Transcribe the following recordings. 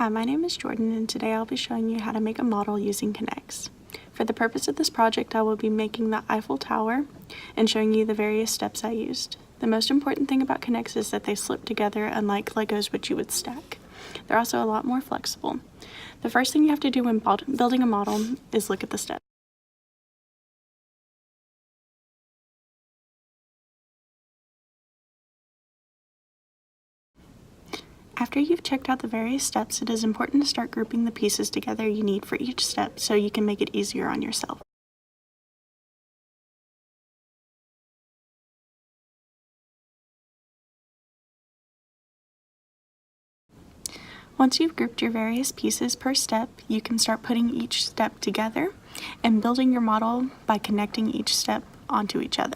Hi, my name is Jordan, and today I'll be showing you how to make a model using K'NEX. For the purpose of this project, I will be making the Eiffel Tower and showing you the various steps I used. The most important thing about K'NEX is that they slip together, unlike Legos, which you would stack. They're also a lot more flexible. The first thing you have to do when building a model is look at the steps. After you've checked out the various steps, it is important to start grouping the pieces together you need for each step so you can make it easier on yourself. Once you've grouped your various pieces per step, you can start putting each step together and building your model by connecting each step onto each other.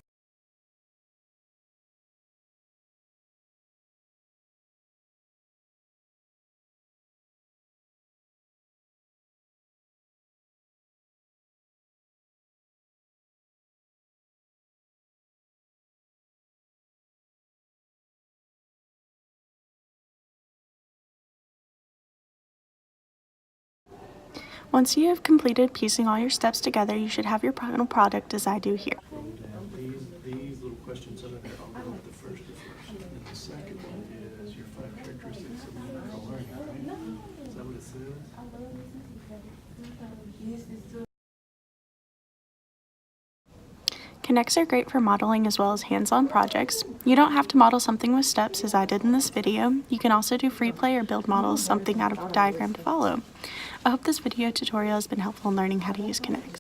Once you have completed piecing all your steps together, you should have your final product as I do here. These little questions under there, I'll go with the first. And the second one is your 5 characteristics of numerical learning, right? Is that what it says? K'NEX are great for modeling as well as hands-on projects. You don't have to model something with steps as I did in this video. You can also do free play or build models something out of a diagram to follow. I hope this video tutorial has been helpful in learning how to use K'NEX.